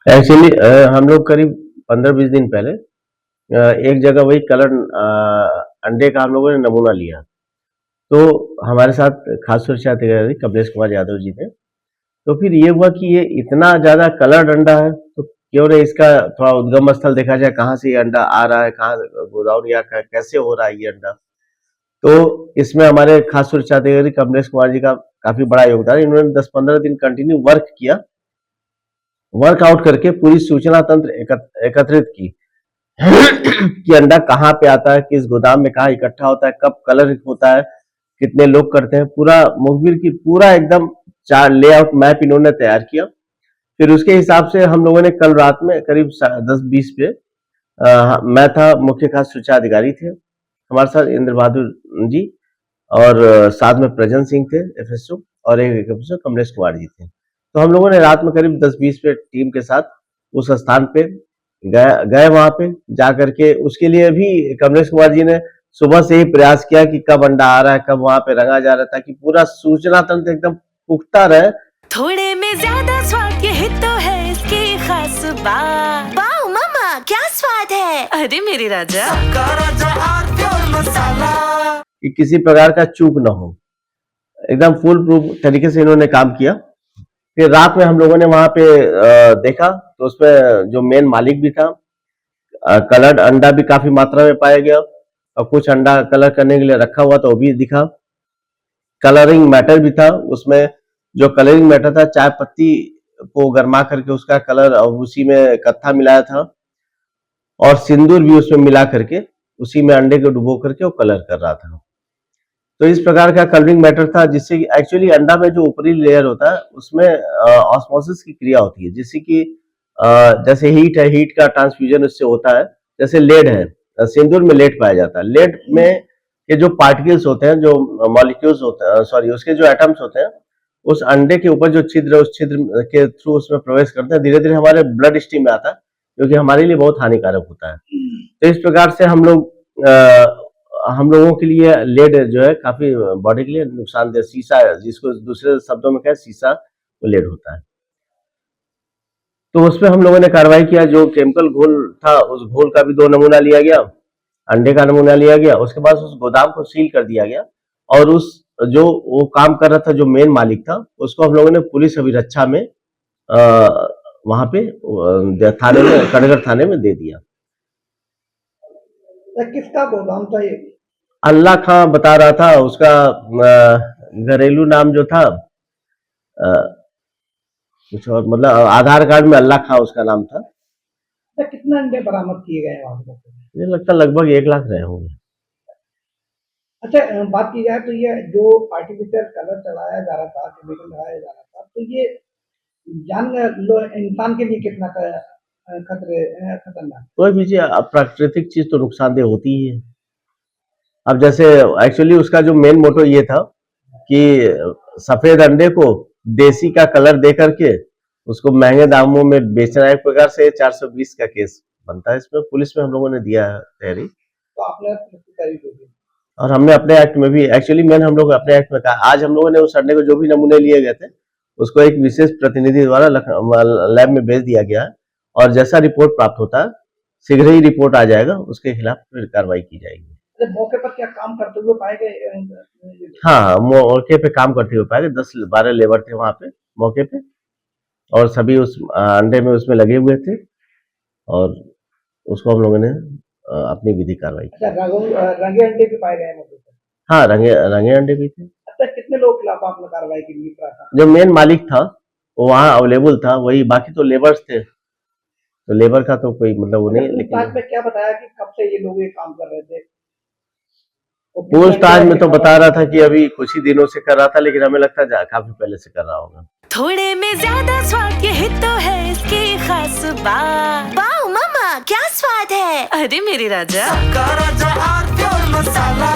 Actually हम लोग करीब 15-20 दिन पहले एक जगह वही कलर अंडे का हम लोगों ने नमूना लिया। तो हमारे साथ खास सुरक्षा अधिकारी कमलेश कुमार यादव जी थे। तो फिर ये हुआ कि ये इतना ज़्यादा कलर्ड अंडा है, तो क्यों नहीं इसका थोड़ा उद्गम स्थल देखा जाए, कहाँ से ये अंडा आ रहा है, कहाँ गोदाम या कैसे हो रहा है ये अंडा। तो इसमें हमारे खास सुरक्षा अधिकारी कमलेश कुमार जी का काफ़ी बड़ा योगदान है। इन्होंने 10-15 दिन कंटिन्यू वर्क किया, वर्कआउट करके पूरी सूचना तंत्र एकत्रित की कि अंडा कहाँ पे आता है, किस गोदाम में कहाँ इकट्ठा होता है, कब कलर होता है, कितने लोग करते हैं, पूरा मुखबिर की पूरा एकदम चार लेआउट मैप इन्होंने तैयार किया। फिर उसके हिसाब से हम लोगों ने कल रात में करीब 10-20 पे मैं था, मुख्य खास सूचना अधिकारी थे हमारे साथ, इंद्र बहादुर जी, और साथ में प्रजन सिंह थे एफएसओ, और एक एफएसओ कमलेश कुमार जी थे। तो हम लोगों ने रात में करीब 10-20 पे टीम के साथ उस स्थान पे गए वहां पे जा करके। उसके लिए भी कमलेश कुमार जी ने सुबह से ही प्रयास किया कि कब अंडा आ रहा है, कब वहां पे रंगा जा रहा है, ताकि पूरा सूचना तंत्र एकदम पुख्ता रहे। थोड़े में ज्यादा स्वाद यही तो है इसकी खास बात। वाओ मामा क्या स्वाद है, अरे मेरे राजा मसाला, कि किसी प्रकार का चूक न हो, एकदम फुल प्रूफ तरीके से इन्होंने काम किया। फिर रात में हम लोगों ने वहां पे देखा, तो उसमें जो मेन मालिक भी था, कलर्ड अंडा भी काफी मात्रा में पाया गया, और कुछ अंडा कलर करने के लिए रखा हुआ था वो भी दिखा। कलरिंग मैटर भी था उसमें, जो कलरिंग मैटर था चाय पत्ती को गरमा करके उसका कलर, और उसी में कत्था मिलाया था, और सिंदूर भी उसमें मिला करके उसी में अंडे को डुबो करके वो कलर कर रहा था। तो इस प्रकार का कलरिंग मैटर था, जिससे कि एक्चुअली अंडा में जो ऊपरी लेयर होता है उसमें ऑस्मोसिस की क्रिया होती है, जिससे कि जैसे हीट है, हीट का ट्रांसफ्यूजन उससे होता है। जैसे लेड है, सिंदूर में लेड पाया जाता है। लेड में के जो पार्टिकल्स होते हैं, जो मॉलिक्यूल्स होते हैं, सॉरी उसके जो एटम्स होते हैं, उस अंडे के ऊपर जो छिद्र है उस छिद्र के थ्रू उसमें प्रवेश करते हैं, धीरे धीरे हमारे ब्लड स्ट्रीम में आता है, जो कि हमारे लिए बहुत हानिकारक होता है। तो इस प्रकार से हम लोगों के लिए लेड जो है काफी बॉडी के लिए नुकसानदेह, शीशा जिसको दूसरे शब्दों में कहें शीशा, वो लेड होता है। तो उसमें हम लोगों ने कार्रवाई किया। जो केमिकल घोल था उस घोल का भी 2 नमूना लिया गया, अंडे का नमूना लिया गया। उसके बाद उस गोदाम को सील कर दिया गया, और उस जो वो काम कर रहा था जो मेन मालिक था, उसको हम लोगों ने पुलिस अभिरक्षा में वहां पे थाने में, कड़गड़ थाने में दे दिया। किसका गोदाम था ये? अल्लाह खां बता रहा था, उसका घरेलू नाम जो था कुछ और, मतलब आधार कार्ड में अल्लाह खां उसका नाम था। कितने अंडे बरामद किए गए वहां पर? मुझे लगता है लगभग 1 लाख रहे होंगे। अच्छा, बात की जाए तो ये जो आर्टिफिशियल कलर चलाया जा रहा था, केमिकल लगाया जा रहा था, तो ये इंसान के लिए कितना खतरनाक? कोई भी चीज, प्राकृतिक चीज तो नुकसानदेह होती ही है। अब जैसे एक्चुअली उसका जो मेन मोटो ये था कि सफेद अंडे को देसी का कलर दे करके उसको महंगे दामों में बेचना, एक प्रकार से 420 का केस बनता है। इसमें पुलिस में हम लोगों ने दिया है तहरीर, तो आपने तहरीर दी और हमने अपने एक्ट में भी, एक्चुअली मैंने हम लोग अपने एक्ट में कहा, आज हम लोगों ने उस अंडे को जो भी नमूने लिए गए थे उसको एक विशेष प्रतिनिधि द्वारा लैब में भेज दिया गया है, और जैसा रिपोर्ट प्राप्त होता है शीघ्र ही रिपोर्ट आ जाएगा, उसके खिलाफ फिर कार्रवाई की जाएगी। मौके पर क्या काम करते हुए पाए गए? हाँ, मौके पे काम करते हुए पाए गए। 10-12 लेबर थे वहां पे मौके पे, और सभी उस अंडे में उसमें लगे हुए थे, और उसको हम लोगों ने अपनी विधि कार्रवाई की। रंगे अंडे भी पाए गए मौके पर? हाँ, रंगे अंडे भी थे। अच्छा, कितने लोग के खिलाफ आपने कार्रवाई की? जो मेन मालिक था वो वहाँ अवेलेबल था, वही, बाकी तो लेबर्स थे, तो लेबर का तो कोई मतलब वो नहीं। लेकिन में क्या बताया कि कब से ये लोग ये काम कर रहे थे? पूछताछ में तो बता रहा था कि अभी कुछ ही दिनों से कर रहा था, लेकिन हमें लगता है काफी पहले से कर रहा होगा। थोड़े में ज्यादा स्वाद यही तो है इसकी खास बात। वाओ मामा क्या स्वाद है, अरे मेरे राजा मसाला।